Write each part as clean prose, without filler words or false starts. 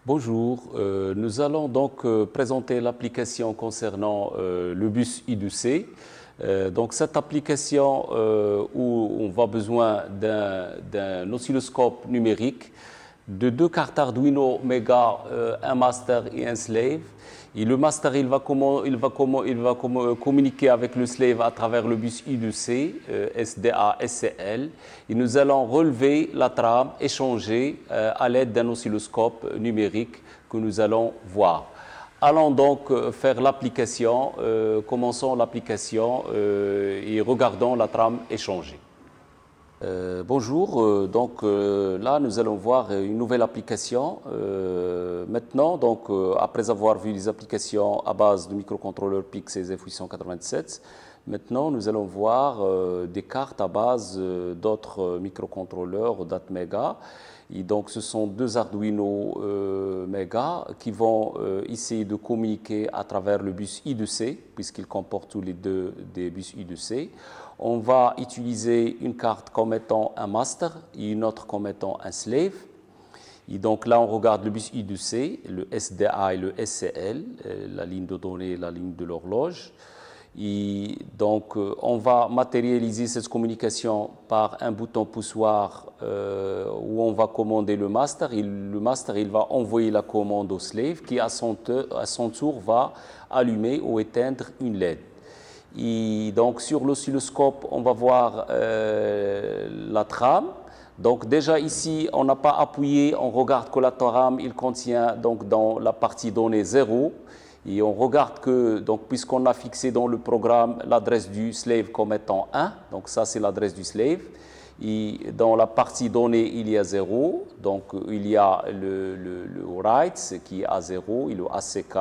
Bonjour, nous allons donc présenter l'application concernant le bus I2C. Donc cette application où on va besoin d'un oscilloscope numérique, de deux cartes Arduino Mega, un master et un slave. Et le master, il va communiquer avec le slave à travers le bus I2C, SDA, SCL. Et nous allons relever la trame, échanger à l'aide d'un oscilloscope numérique que nous allons voir. Allons donc faire l'application, commençons l'application et regardons la trame échangée. Bonjour, là nous allons voir une nouvelle application. Maintenant, après avoir vu les applications à base de microcontrôleurs PIC CZF887, maintenant nous allons voir des cartes à base d'autres microcontrôleurs DATmega. Et donc ce sont deux Arduino Mega qui vont essayer de communiquer à travers le bus I2C, puisqu'ils comportent tous les deux des bus I2C. On va utiliser une carte comme étant un master et une autre comme étant un slave. Et donc là, on regarde le bus I2C, le SDA et le SCL, la ligne de données et la ligne de l'horloge. Et donc, on va matérialiser cette communication par un bouton poussoir où on va commander le master. Et le master, il va envoyer la commande au slave qui, à son tour, va allumer ou éteindre une LED. Et donc, sur l'oscilloscope, on va voir la trame. Donc, déjà ici, on n'a pas appuyé. On regarde que la trame, il contient donc dans la partie donnée 0. Et on regarde que, puisqu'on a fixé dans le programme l'adresse du slave comme étant 1, donc ça c'est l'adresse du slave, et dans la partie donnée il y a 0, donc il y a le write qui est à 0 et le ACK.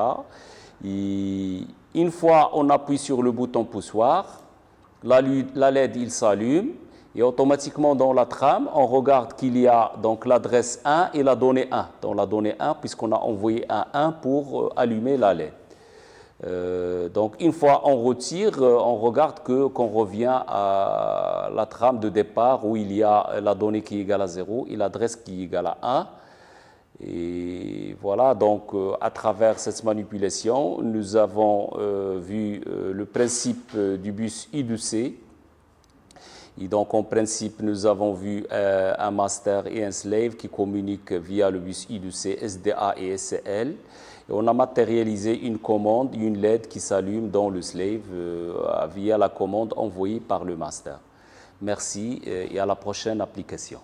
Et une fois on appuie sur le bouton poussoir, la LED il s'allume. Et automatiquement, dans la trame, on regarde qu'il y a donc l'adresse 1 et la donnée 1. Dans la donnée 1, puisqu'on a envoyé un 1 pour allumer la LED. Donc, une fois on retire, on regarde qu'on revient à la trame de départ où il y a la donnée qui est égale à 0 et l'adresse qui est égale à 1. Et voilà, donc à travers cette manipulation, nous avons vu le principe du bus I2C. Et donc, en principe, nous avons vu un master et un slave qui communiquent via le bus I2C, SDA et SCL. Et on a matérialisé une commande, une LED qui s'allume dans le slave via la commande envoyée par le master. Merci et à la prochaine application.